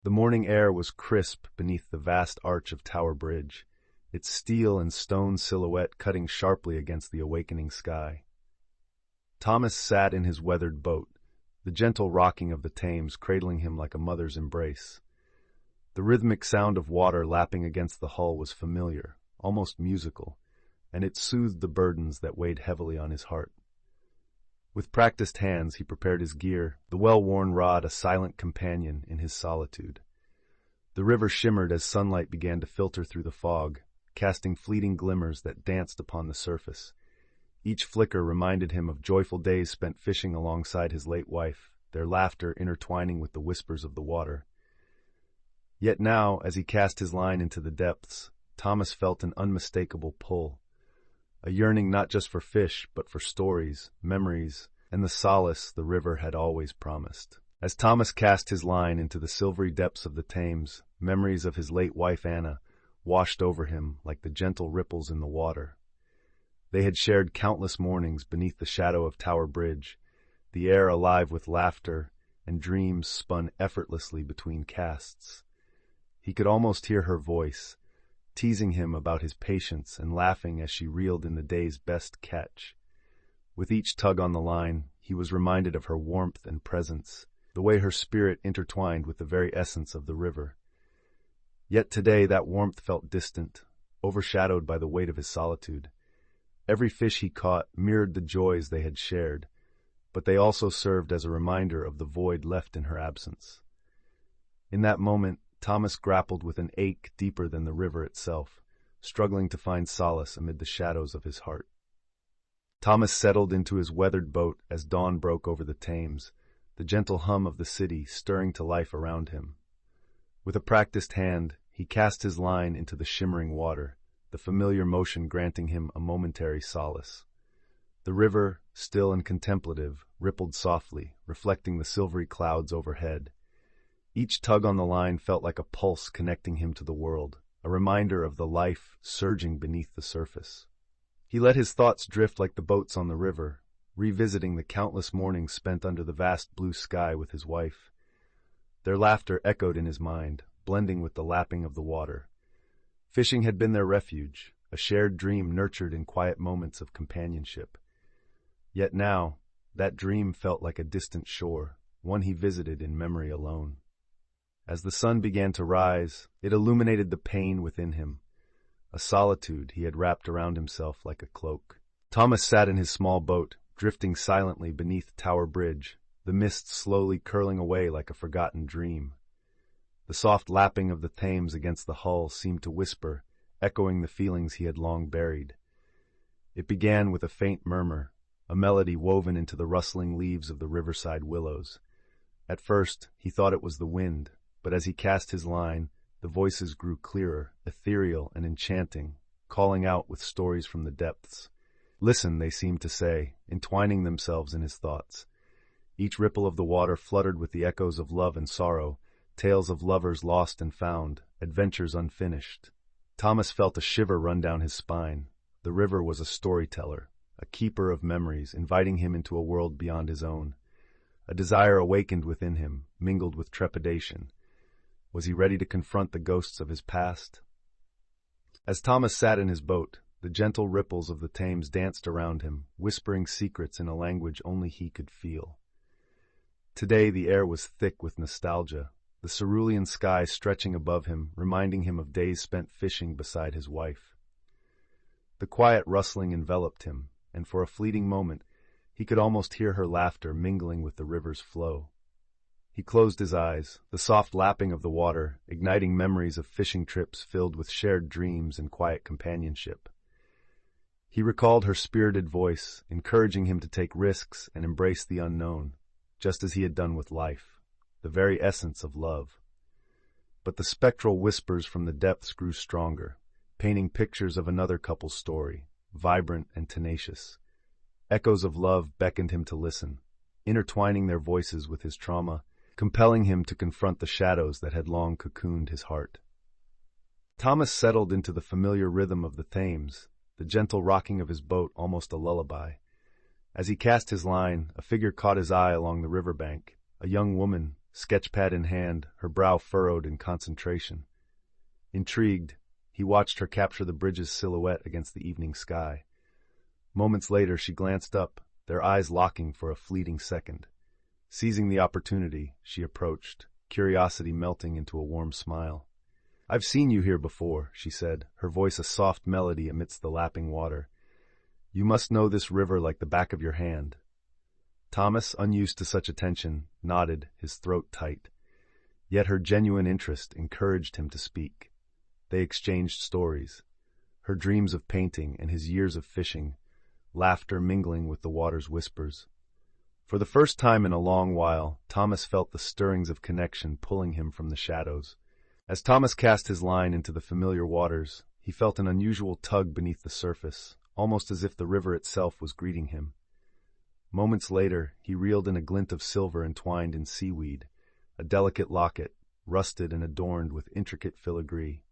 The morning air was crisp beneath the vast arch of Tower Bridge, its steel and stone silhouette cutting sharply against the awakening sky. Thomas sat in his weathered boat, the gentle rocking of the Thames cradling him like a mother's embrace. The rhythmic sound of water lapping against the hull was familiar, almost musical, and it soothed the burdens that weighed heavily on his heart. With practiced hands he prepared his gear, the well-worn rod a silent companion in his solitude. The river shimmered as sunlight began to filter through the fog, casting fleeting glimmers that danced upon the surface. Each flicker reminded him of joyful days spent fishing alongside his late wife, their laughter intertwining with the whispers of the water. Yet now, as he cast his line into the depths, Thomas felt an unmistakable pull. A yearning not just for fish, but for stories, memories, and the solace the river had always promised. As Thomas cast his line into the silvery depths of the Thames, memories of his late wife Anna washed over him like the gentle ripples in the water. They had shared countless mornings beneath the shadow of Tower Bridge, the air alive with laughter and dreams spun effortlessly between casts. He could almost hear her voice, teasing him about his patience and laughing as she reeled in the day's best catch. With each tug on the line, he was reminded of her warmth and presence, the way her spirit intertwined with the very essence of the river. Yet today that warmth felt distant, overshadowed by the weight of his solitude. Every fish he caught mirrored the joys they had shared, but they also served as a reminder of the void left in her absence. In that moment, Thomas grappled with an ache deeper than the river itself, struggling to find solace amid the shadows of his heart. Thomas settled into his weathered boat as dawn broke over the Thames, the gentle hum of the city stirring to life around him. With a practiced hand, he cast his line into the shimmering water, the familiar motion granting him a momentary solace. The river, still and contemplative, rippled softly, reflecting the silvery clouds overhead. Each tug on the line felt like a pulse connecting him to the world, a reminder of the life surging beneath the surface. He let his thoughts drift like the boats on the river, revisiting the countless mornings spent under the vast blue sky with his wife. Their laughter echoed in his mind, blending with the lapping of the water. Fishing had been their refuge, a shared dream nurtured in quiet moments of companionship. Yet now, that dream felt like a distant shore, one he visited in memory alone. As the sun began to rise, it illuminated the pain within him, a solitude he had wrapped around himself like a cloak. Thomas sat in his small boat, drifting silently beneath Tower Bridge, the mist slowly curling away like a forgotten dream. The soft lapping of the Thames against the hull seemed to whisper, echoing the feelings he had long buried. It began with a faint murmur, a melody woven into the rustling leaves of the riverside willows. At first, he thought it was the wind, but as he cast his line, the voices grew clearer, ethereal and enchanting, calling out with stories from the depths. Listen, they seemed to say, entwining themselves in his thoughts. Each ripple of the water fluttered with the echoes of love and sorrow, tales of lovers lost and found, adventures unfinished. Thomas felt a shiver run down his spine. The river was a storyteller, a keeper of memories, inviting him into a world beyond his own. A desire awakened within him, mingled with trepidation. Was he ready to confront the ghosts of his past? As Thomas sat in his boat, the gentle ripples of the Thames danced around him, whispering secrets in a language only he could feel. Today the air was thick with nostalgia, the cerulean sky stretching above him, reminding him of days spent fishing beside his wife. The quiet rustling enveloped him, and for a fleeting moment, he could almost hear her laughter mingling with the river's flow. He closed his eyes, the soft lapping of the water, igniting memories of fishing trips filled with shared dreams and quiet companionship. He recalled her spirited voice, encouraging him to take risks and embrace the unknown, just as he had done with life, the very essence of love. But the spectral whispers from the depths grew stronger, painting pictures of another couple's story, vibrant and tenacious. Echoes of love beckoned him to listen, intertwining their voices with his trauma, compelling him to confront the shadows that had long cocooned his heart. Thomas settled into the familiar rhythm of the Thames, the gentle rocking of his boat almost a lullaby. As he cast his line, a figure caught his eye along the riverbank, a young woman sketchpad in hand, her brow furrowed in concentration. Intrigued, he watched her capture the bridge's silhouette against the evening sky. Moments later, she glanced up, their eyes locking for a fleeting second. Seizing the opportunity, she approached, curiosity melting into a warm smile. "I've seen you here before," she said, her voice a soft melody amidst the lapping water. "You must know this river like the back of your hand." Thomas, unused to such attention, nodded, his throat tight. Yet her genuine interest encouraged him to speak. They exchanged stories, her dreams of painting and his years of fishing, laughter mingling with the water's whispers. For the first time in a long while, Thomas felt the stirrings of connection pulling him from the shadows. As Thomas cast his line into the familiar waters, he felt an unusual tug beneath the surface, almost as if the river itself was greeting him. Moments later, he reeled in a glint of silver entwined in seaweed, a delicate locket, rusted and adorned with intricate filigree.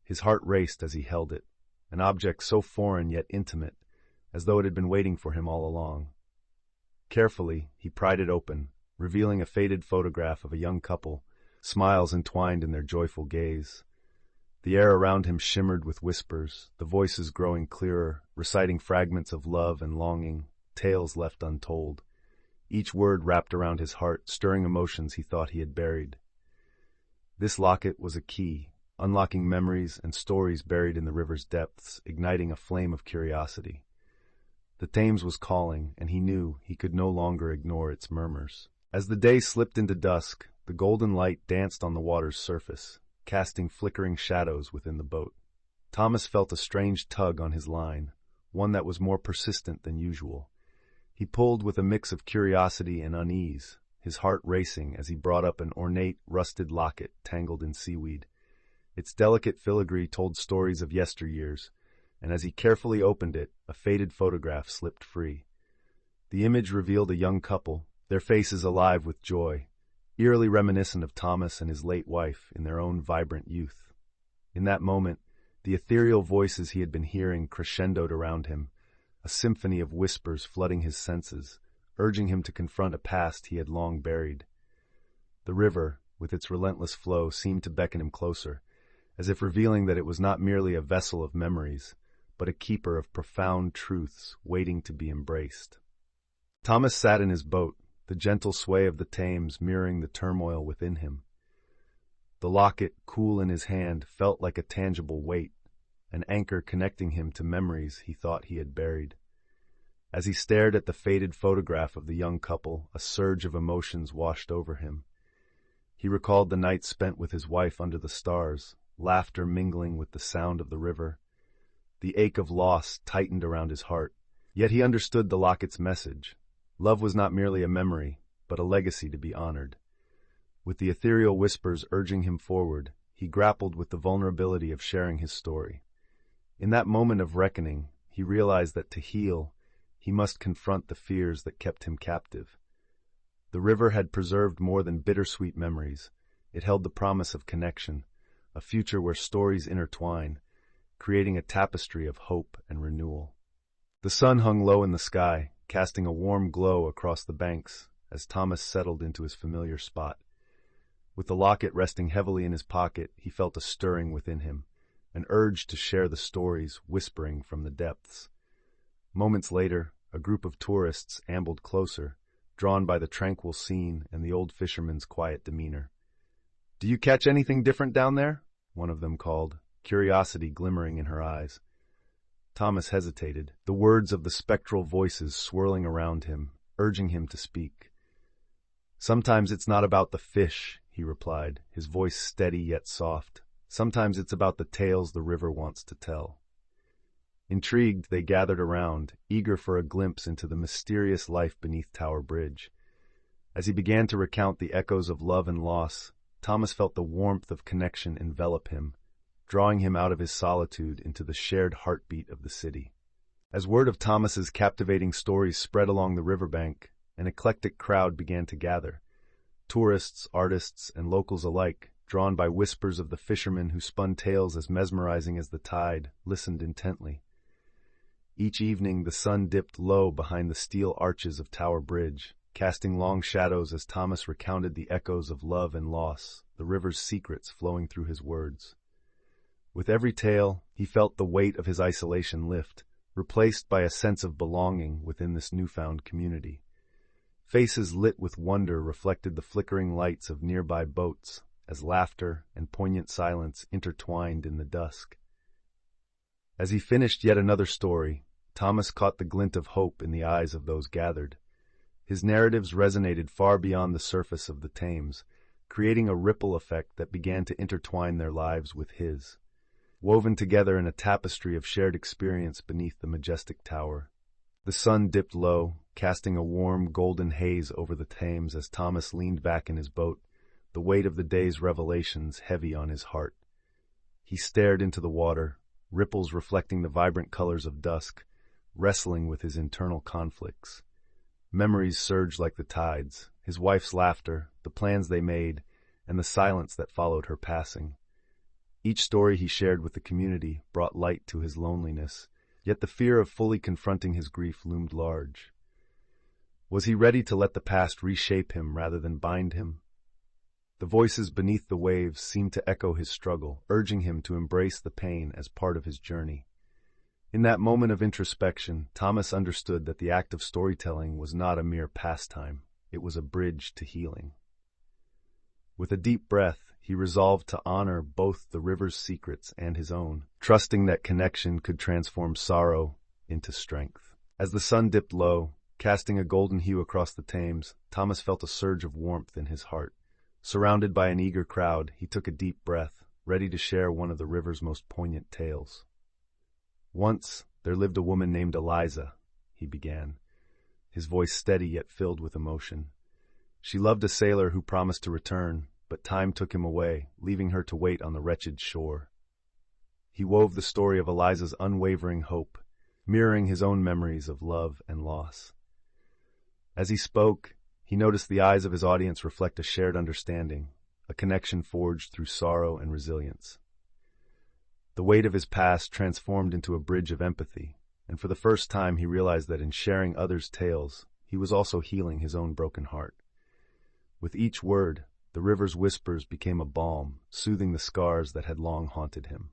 His heart raced as he held it, an object so foreign yet intimate, as though it had been waiting for him all along. Carefully, he pried it open, revealing a faded photograph of a young couple, smiles entwined in their joyful gaze. The air around him shimmered with whispers, the voices growing clearer, reciting fragments of love and longing, tales left untold. Each word wrapped around his heart, stirring emotions he thought he had buried. This locket was a key, unlocking memories and stories buried in the river's depths, igniting a flame of curiosity. The Thames was calling, and he knew he could no longer ignore its murmurs. As the day slipped into dusk, the golden light danced on the water's surface, casting flickering shadows within the boat. Thomas felt a strange tug on his line, one that was more persistent than usual. He pulled with a mix of curiosity and unease, his heart racing as he brought up an ornate, rusted locket tangled in seaweed. Its delicate filigree told stories of yesteryears, and as he carefully opened it, a faded photograph slipped free. The image revealed a young couple, their faces alive with joy, eerily reminiscent of Thomas and his late wife in their own vibrant youth. In that moment, the ethereal voices he had been hearing crescendoed around him, a symphony of whispers flooding his senses, urging him to confront a past he had long buried. The river, with its relentless flow, seemed to beckon him closer, as if revealing that it was not merely a vessel of memories, but a keeper of profound truths waiting to be embraced. Thomas sat in his boat, the gentle sway of the Thames mirroring the turmoil within him. The locket, cool in his hand, felt like a tangible weight, an anchor connecting him to memories he thought he had buried. As he stared at the faded photograph of the young couple, a surge of emotions washed over him. He recalled the night spent with his wife under the stars, laughter mingling with the sound of the river. The ache of loss tightened around his heart, yet he understood the locket's message. Love was not merely a memory, but a legacy to be honored. With the ethereal whispers urging him forward, he grappled with the vulnerability of sharing his story. In that moment of reckoning, he realized that to heal, he must confront the fears that kept him captive. The river had preserved more than bittersweet memories. It held the promise of connection, a future where stories intertwine, creating a tapestry of hope and renewal. The sun hung low in the sky, casting a warm glow across the banks as Thomas settled into his familiar spot. With the locket resting heavily in his pocket, he felt a stirring within him, an urge to share the stories whispering from the depths. Moments later, a group of tourists ambled closer, drawn by the tranquil scene and the old fisherman's quiet demeanor. "Do you catch anything different down there?" one of them called, curiosity glimmering in her eyes. Thomas hesitated, the words of the spectral voices swirling around him, urging him to speak. "Sometimes it's not about the fish," he replied, his voice steady yet soft. "Sometimes it's about the tales the river wants to tell." Intrigued, they gathered around, eager for a glimpse into the mysterious life beneath Tower Bridge. As he began to recount the echoes of love and loss, Thomas felt the warmth of connection envelop him, drawing him out of his solitude into the shared heartbeat of the city. As word of Thomas's captivating stories spread along the riverbank, an eclectic crowd began to gather. Tourists, artists, and locals alike, drawn by whispers of the fishermen who spun tales as mesmerizing as the tide, listened intently. Each evening the sun dipped low behind the steel arches of Tower Bridge, casting long shadows as Thomas recounted the echoes of love and loss, the river's secrets flowing through his words. With every tale, he felt the weight of his isolation lift, replaced by a sense of belonging within this newfound community. Faces lit with wonder reflected the flickering lights of nearby boats as laughter and poignant silence intertwined in the dusk. As he finished yet another story, Thomas caught the glint of hope in the eyes of those gathered. His narratives resonated far beyond the surface of the Thames, creating a ripple effect that began to intertwine their lives with his, woven together in a tapestry of shared experience beneath the majestic tower. The sun dipped low, casting a warm, golden haze over the Thames as Thomas leaned back in his boat, the weight of the day's revelations heavy on his heart. He stared into the water, ripples reflecting the vibrant colors of dusk, wrestling with his internal conflicts. Memories surged like the tides, his wife's laughter, the plans they made, and the silence that followed her passing. Each story he shared with the community brought light to his loneliness, yet the fear of fully confronting his grief loomed large. Was he ready to let the past reshape him rather than bind him? The voices beneath the waves seemed to echo his struggle, urging him to embrace the pain as part of his journey. In that moment of introspection, Thomas understood that the act of storytelling was not a mere pastime, it was a bridge to healing. With a deep breath, he resolved to honor both the river's secrets and his own, trusting that connection could transform sorrow into strength. As the sun dipped low, casting a golden hue across the Thames, Thomas felt a surge of warmth in his heart. Surrounded by an eager crowd, he took a deep breath, ready to share one of the river's most poignant tales. Once, there lived a woman named Eliza, he began, his voice steady yet filled with emotion. She loved a sailor who promised to return, but time took him away, leaving her to wait on the wretched shore. He wove the story of Eliza's unwavering hope, mirroring his own memories of love and loss. As he spoke, he noticed the eyes of his audience reflect a shared understanding, a connection forged through sorrow and resilience. The weight of his past transformed into a bridge of empathy, and for the first time he realized that in sharing others' tales, he was also healing his own broken heart. With each word, the river's whispers became a balm, soothing the scars that had long haunted him.